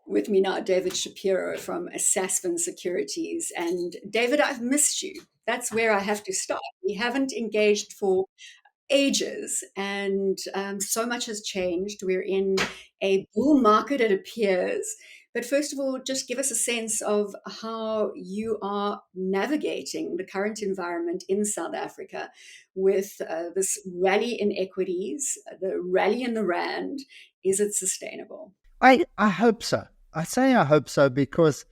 with me now, David Shapiro from Asime Securities. And David, I've missed you. That's where I have to start. We haven't engaged for ages, and so much has changed. We're in a bull market, it appears. But first of all, just give us a sense of how you are navigating the current environment in South Africa with this rally in equities, the rally in the rand. Is it sustainable? I hope so. I say I hope so because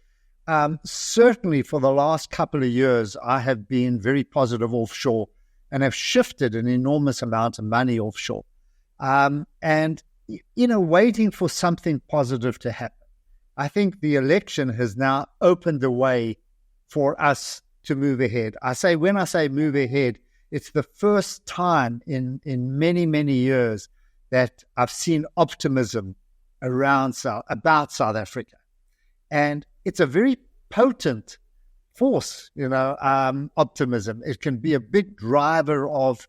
certainly for the last couple of years, I have been very positive offshore and have shifted an enormous amount of money offshore. And, waiting for something positive to happen. I think the election has now opened the way for us to move ahead. When I say move ahead, it's the first time in many, many years that I've seen optimism about South Africa. And it's a very potent force, optimism. It can be a big driver of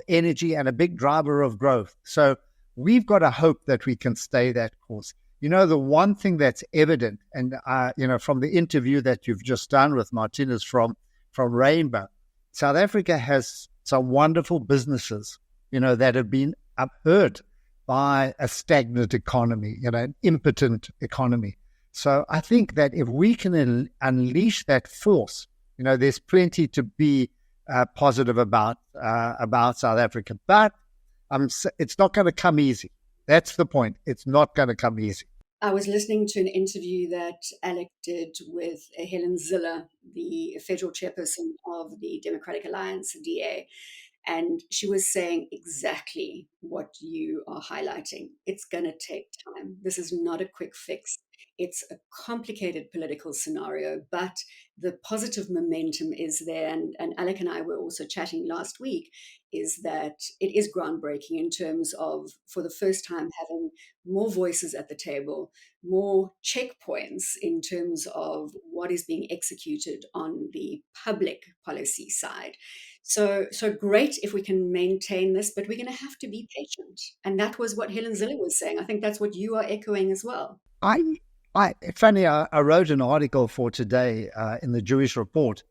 energy and a big driver of growth. So we've got to hope that we can stay that course. The one thing that's evident, and from the interview that you've just done with Martinez from Rainbow, South Africa has some wonderful businesses, that have been hurt by a stagnant economy, an impotent economy. So I think that if we can unleash that force, there's plenty to be positive about South Africa. But it's not going to come easy. That's the point. It's not going to come easy. I was listening to an interview that Alec did with Helen Ziller, the federal chairperson of the Democratic Alliance, DA, and she was saying exactly what you are highlighting. It's going to take time. This is not a quick fix. It's a complicated political scenario, but the positive momentum is there. And Alec and I were also chatting last week, is that it is groundbreaking in terms of, for the first time, having more voices at the table, more checkpoints in terms of what is being executed on the public policy side. So great if we can maintain this, but we're going to have to be patient. And that was what Helen Ziller was saying. I think that's what you are echoing as well. Funny, I wrote an article for today in the Jewish Report,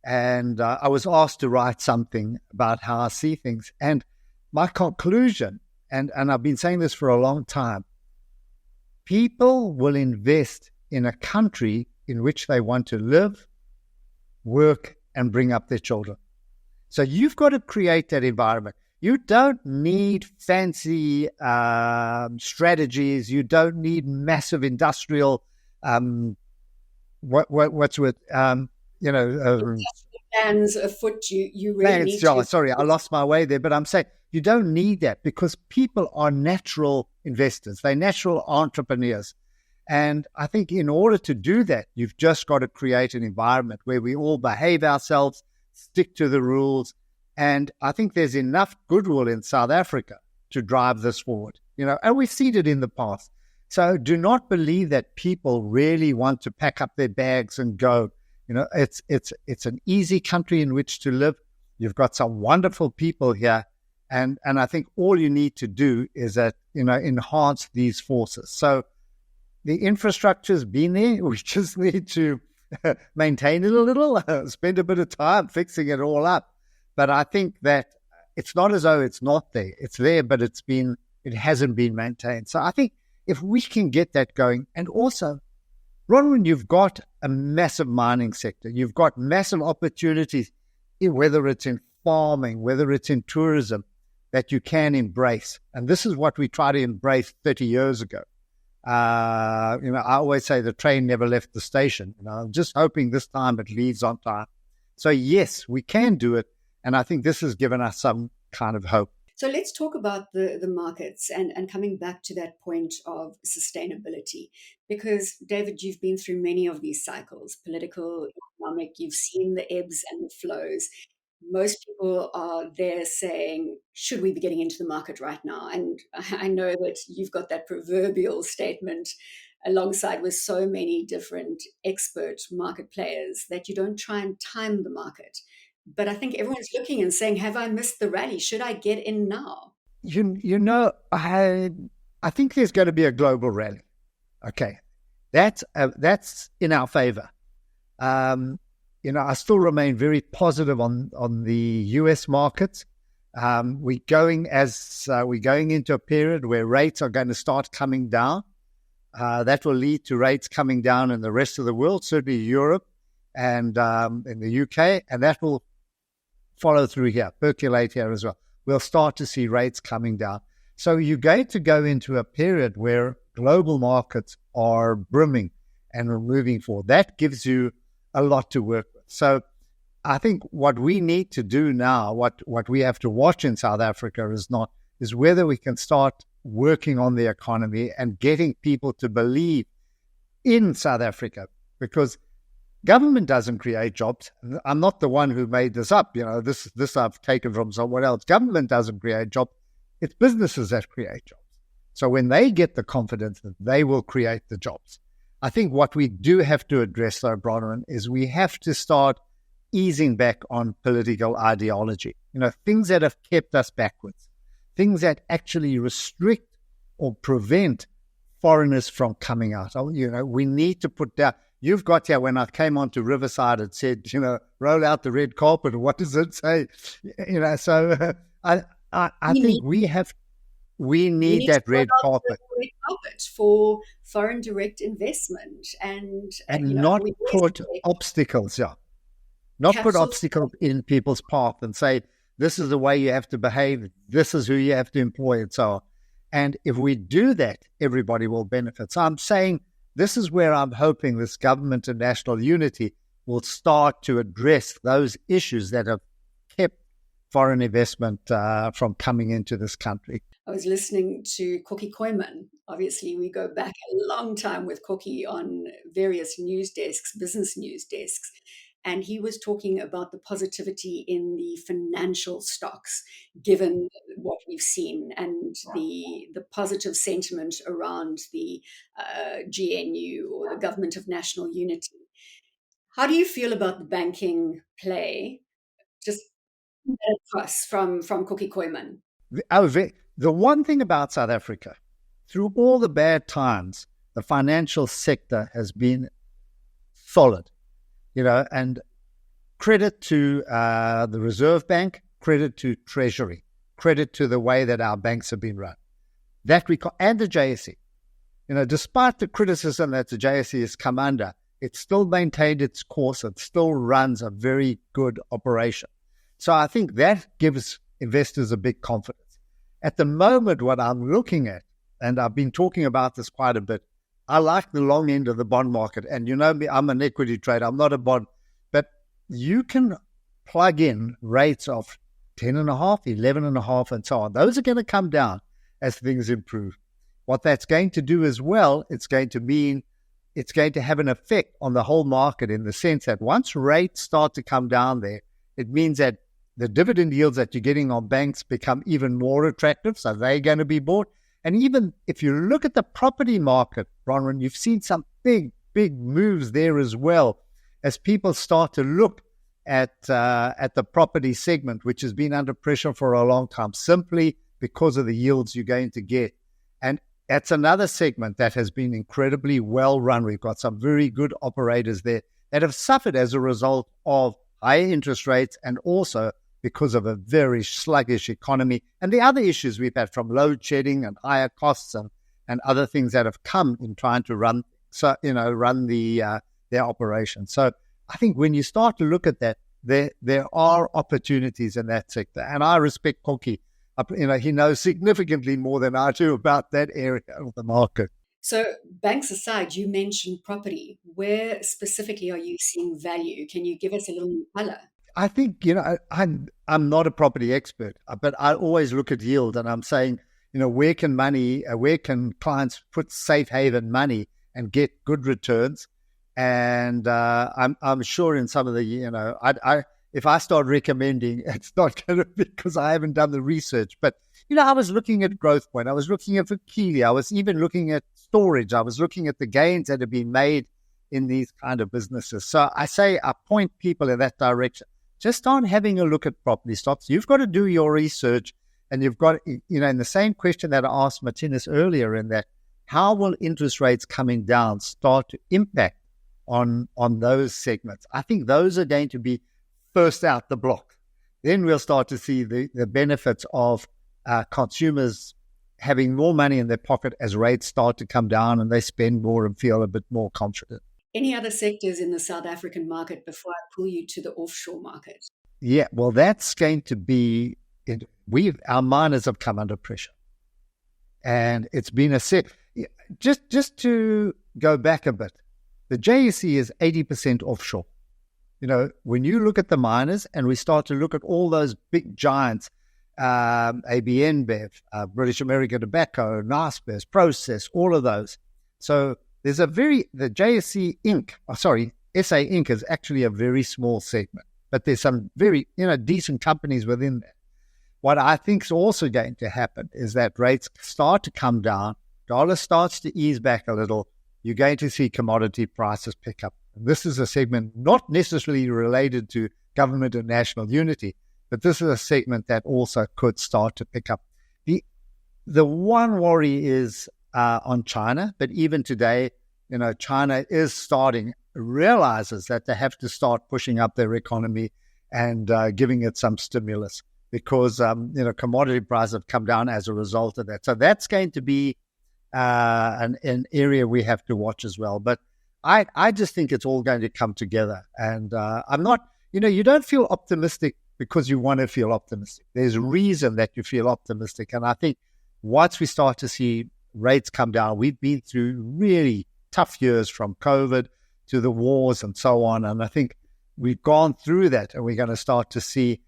and I was asked to write something about how I see things. And my conclusion, and I've been saying this for a long time, people will invest in a country in which they want to live, work, and bring up their children. So you've got to create that environment. You don't need fancy strategies. You don't need massive industrial, what's with, plans afoot. You really need to. Sorry, I lost my way there. But I'm saying you don't need that because people are natural investors. They're natural entrepreneurs. And I think in order to do that, you've just got to create an environment where we all behave ourselves, stick to the rules. And I think there's enough goodwill in South Africa to drive this forward, and we've seen it in the past. So do not believe that people really want to pack up their bags and go. It's an easy country in which to live. You've got some wonderful people here. And I think all you need to do is enhance these forces. So the infrastructure's been there. We just need to maintain it a little, spend a bit of time fixing it all up. But I think that it's not as though it's not there. It's there, but it hasn't been maintained. So I think if we can get that going, and also, Bronwyn, you've got a massive mining sector. You've got massive opportunities, whether it's in farming, whether it's in tourism, that you can embrace. And this is what we tried to embrace 30 years ago. I always say the train never left the station. I'm just hoping this time it leaves on time. So yes, we can do it. And I think this has given us some kind of hope. So let's talk about the markets and coming back to that point of sustainability. Because, David, you've been through many of these cycles, political, economic, you've seen the ebbs and the flows. Most people are there saying, should we be getting into the market right now? And I know that you've got that proverbial statement alongside with so many different expert market players that you don't try and time the market. But I think everyone's looking and saying, have I missed the rally? Should I get in now? I think there's going to be a global rally. Okay, that's in our favor. I still remain very positive on the US markets. We're going into a period where rates are going to start coming down. That will lead to rates coming down in the rest of the world, certainly Europe and in the UK, and that will follow through here, percolate here as well. We'll start to see rates coming down. So you're going to go into a period where global markets are brimming and are moving forward. That gives you a lot to work with. So I think what we need to do now, what we have to watch in South Africa is whether we can start working on the economy and getting people to believe in South Africa, because government doesn't create jobs. I'm not the one who made this up. This I've taken from someone else. Government doesn't create jobs. It's businesses that create jobs. So when they get the confidence that they will create the jobs, I think what we do have to address, though, Bronwyn, is we have to start easing back on political ideology. Things that have kept us backwards, things that actually restrict or prevent foreigners from coming out. We need to put down. You've got here, when I came onto Riverside, it said, roll out the red carpet. What does it say? So I think we need that red carpet. Red carpet for foreign direct investment and not put obstacles, not put obstacles in people's path and say, this is the way you have to behave, this is who you have to employ, and so on. And if we do that, everybody will benefit. So I'm saying this is where I'm hoping this government and national unity will start to address those issues that have kept foreign investment from coming into this country. I was listening to Koki Koiman. Obviously, we go back a long time with Koki on various news desks, business news desks. And he was talking about the positivity in the financial stocks, given what we've seen, and the positive sentiment around the GNU, or the Government of National Unity. How do you feel about the banking play? Just across from Koki Koiman. The one thing about South Africa, through all the bad times, the financial sector has been solid. And credit to the Reserve Bank, credit to Treasury, credit to the way that our banks have been run. And the JSE. Despite the criticism that the JSE has come under, it still maintained its course. It still runs a very good operation. So I think that gives investors a big confidence. At the moment, what I'm looking at, and I've been talking about this quite a bit, I like the long end of the bond market. And you know me, I'm an equity trader. I'm not a bond. But you can plug in rates of 10.5, 11.5, and so on. Those are going to come down as things improve. What that's going to do as well, it's going to have an effect on the whole market, in the sense that once rates start to come down there, it means that the dividend yields that you're getting on banks become even more attractive. So they're going to be bought. And even if you look at the property market, Bronwyn, you've seen some big moves there as well, as people start to look at the property segment, which has been under pressure for a long time, simply because of the yields you're going to get. And that's another segment that has been incredibly well run. We've got some very good operators there that have suffered as a result of higher interest rates, and also because of a very sluggish economy and the other issues we've had from load shedding and higher costs and other things that have come in trying to run their operation. So I think when you start to look at that, there are opportunities in that sector. And I respect Koki. He knows significantly more than I do about that area of the market. So banks aside, you mentioned property. Where specifically are you seeing value? Can you give us a little color? I think, I'm not a property expert, but I always look at yield, and I'm saying, where can clients put safe haven money and get good returns? And I'm sure in some of the, if I start recommending, it's not going to be because I haven't done the research. But, I was looking at Growthpoint. I was looking at Vakili. I was even looking at storage. I was looking at the gains that have been made in these kind of businesses. So I point people in that direction. Just on having a look at property stocks. You've got to do your research And you've got, in the same question that I asked Martinez earlier, in that, how will interest rates coming down start to impact on those segments? I think those are going to be first out the block. Then we'll start to see the benefits of consumers having more money in their pocket as rates start to come down and they spend more and feel a bit more confident. Any other sectors in the South African market before I pull you to the offshore market? Yeah, well, that's going to be it. Our miners have come under pressure, and it's been a set. Just to go back a bit, the JSE is 80% offshore. When you look at the miners and we start to look at all those big giants, ABN Bev, British American Tobacco, Naspers, Process, all of those. So there's the JSE Inc. SA Inc. is actually a very small segment, but there's some very, decent companies within that. What I think is also going to happen is that rates start to come down, dollar starts to ease back a little, you're going to see commodity prices pick up. And this is a segment not necessarily related to government and national unity, but this is a segment that also could start to pick up. The one worry is on China, but even today, China realizes that they have to start pushing up their economy and giving it some stimulus, because commodity prices have come down as a result of that. So that's going to be an area we have to watch as well. But I just think it's all going to come together. And I'm not, you don't feel optimistic because you want to feel optimistic. There's a reason that you feel optimistic. And I think once we start to see rates come down, we've been through really tough years, from COVID to the wars and so on. And I think we've gone through that, and we're going to start to see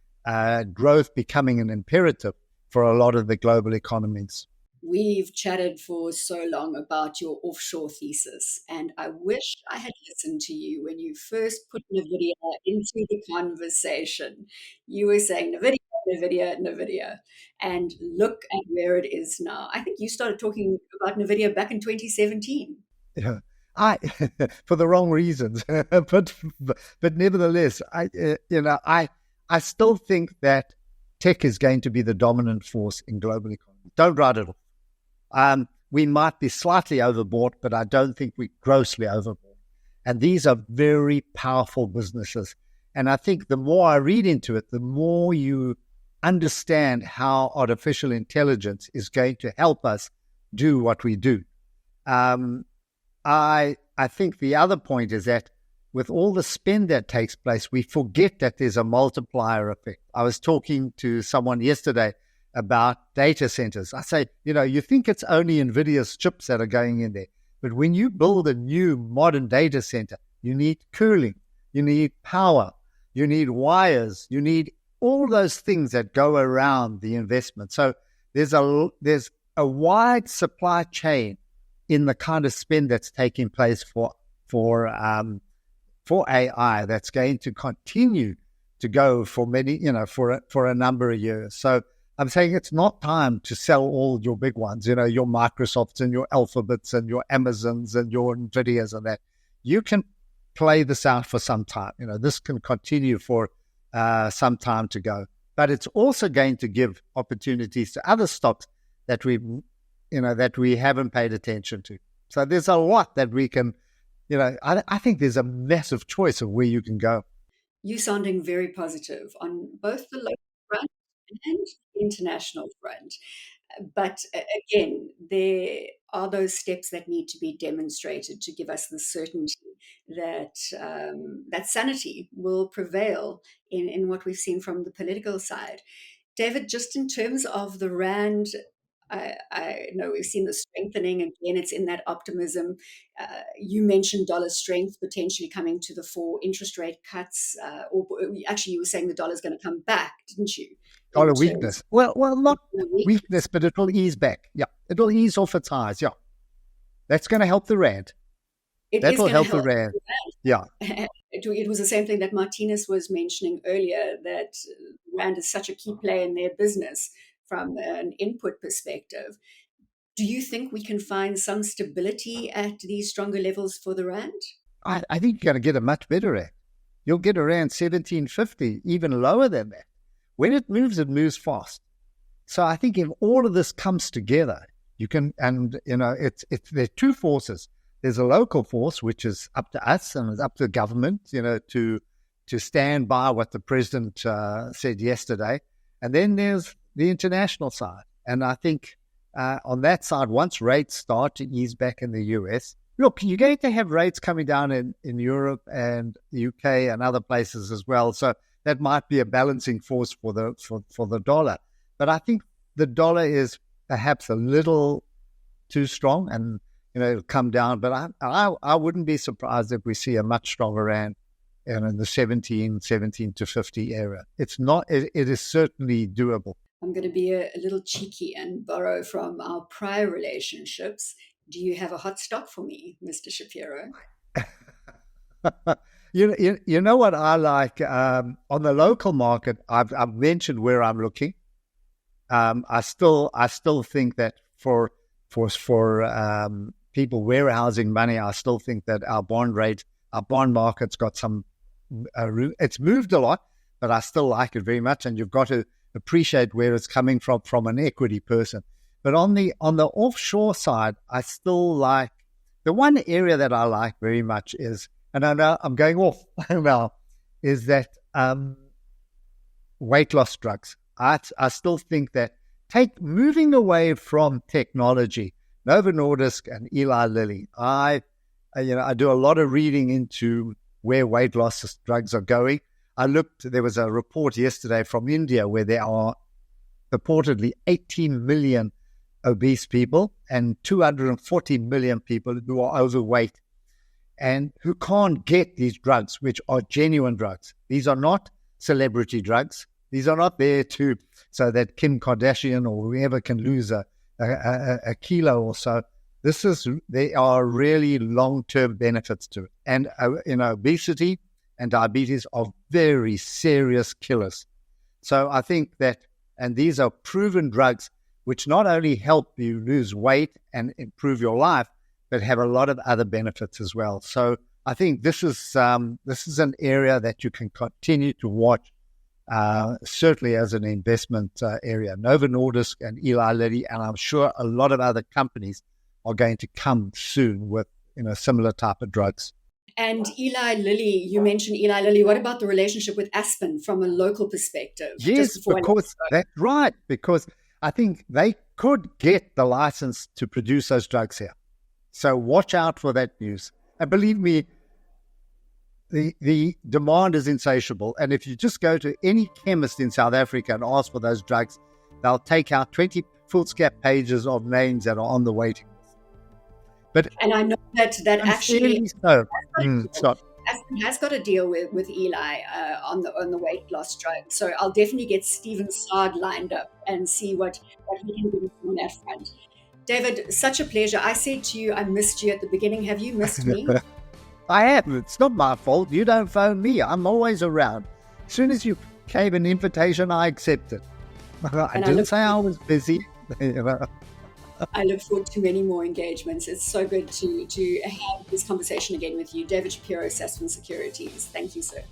growth becoming an imperative for a lot of the global economies. We've chatted for so long about your offshore thesis, and I wish I had listened to you when you first put Nvidia into the conversation. You were saying Nvidia, Nvidia, Nvidia, and look at where it is now. I think you started talking about Nvidia back in 2017. Yeah, for the wrong reasons, but nevertheless, I still think that tech is going to be the dominant force in global economy. Don't write it off. We might be slightly overbought, but I don't think we're grossly overbought. And these are very powerful businesses. And I think the more I read into it, the more you understand how artificial intelligence is going to help us do what we do. I think the other point is that with all the spend that takes place, we forget that there's a multiplier effect. I was talking to someone yesterday about data centers. I say, you think it's only Nvidia's chips that are going in there. But when you build a new modern data center, you need cooling, you need power, you need wires, you need all those things that go around the investment. So there's a wide supply chain in the kind of spend that's taking place for AI that's going to continue to go for many, for a number of years. So I'm saying it's not time to sell all your big ones, your Microsofts and your Alphabets and your Amazons and your Nvidias and that. You can play this out for some time. This can continue for some time to go. But it's also going to give opportunities to other stocks that we haven't paid attention to. So there's a lot that we can, I think there's a massive choice of where you can go. You sounding very positive on both the local front and international front. But again, there are those steps that need to be demonstrated to give us the certainty that that sanity will prevail in what we've seen from the political side. David, just in terms of the Rand, I know we've seen the strengthening. Again, it's in that optimism. You mentioned dollar strength potentially coming to the fore, interest rate cuts, or actually you were saying the dollar's going to come back, didn't you? Dollar weakness. Well, not weakness, but it will ease back. Yeah, it will ease off its highs. Yeah, that's going to help the Rand. That will help the Rand. Yeah. It was the same thing that Martinez was mentioning earlier, that Rand is such a key player in their business from an input perspective. Do you think we can find some stability at these stronger levels for the Rand? I think you're going to get a much better Rand. You'll get around 1750, even lower than that. When it moves fast. So I think if all of this comes together, you can, and there are two forces. There's a local force, which is up to us and it's up to the government, to stand by what the president said yesterday. And then there's the international side. And I think on that side, once rates start to ease back in the US, look, you're going to have rates coming down in Europe and the UK and other places as well. So that might be a balancing force for the dollar. But I think the dollar is perhaps a little too strong, and it'll come down. But I wouldn't be surprised if we see a much stronger rand in the 17 to 50 area. It's not. It is certainly doable. I'm going to be a little cheeky and borrow from our prior relationships. Do you have a hot stock for me, Mr. Shapiro? You know what I like on the local market. I've mentioned where I'm looking. I still think that for people warehousing money, I still think that our bond market's got some room. It's moved a lot, but I still like it very much. And you've got to appreciate where it's coming from an equity person. But on the offshore side, I still like the one area that I like very much is, and I know I'm going off now, is that weight loss drugs. I still think that moving away from technology, Novo Nordisk and Eli Lilly. I do a lot of reading into where weight loss drugs are going. There was a report yesterday from India where there are purportedly 18 million obese people and 240 million people who are overweight and who can't get these drugs, which are genuine drugs. These are not celebrity drugs. These are not there so that Kim Kardashian or whoever can lose a kilo or so. There are really long-term benefits to it. And obesity and diabetes are very serious killers. So I think that, and these are proven drugs which not only help you lose weight and improve your life, but have a lot of other benefits as well. So I think this is an area that you can continue to watch, certainly as an investment area. Novo Nordisk and Eli Lilly, and I'm sure a lot of other companies are going to come soon with similar type of drugs. And Eli Lilly, you mentioned Eli Lilly. What about the relationship with Aspen from a local perspective? Yes, because that's right. Because I think they could get the license to produce those drugs here. So watch out for that news. And believe me, the demand is insatiable. And if you just go to any chemist in South Africa and ask for those drugs, they'll take out 20 foolscap pages of names that are on the waiting list. And I know that actually Aspen has got a deal with Eli on the weight loss drug. So I'll definitely get Steven Saad lined up and see what he can do on that front. David, such a pleasure. I said to you, I missed you at the beginning. Have you missed me? I have. It's not my fault. You don't phone me. I'm always around. As soon as you gave an invitation, I accepted. I didn't say I was busy. I look forward to many more engagements. It's so good to have this conversation again with you. David Shapiro, Sasfin Securities. Thank you, sir.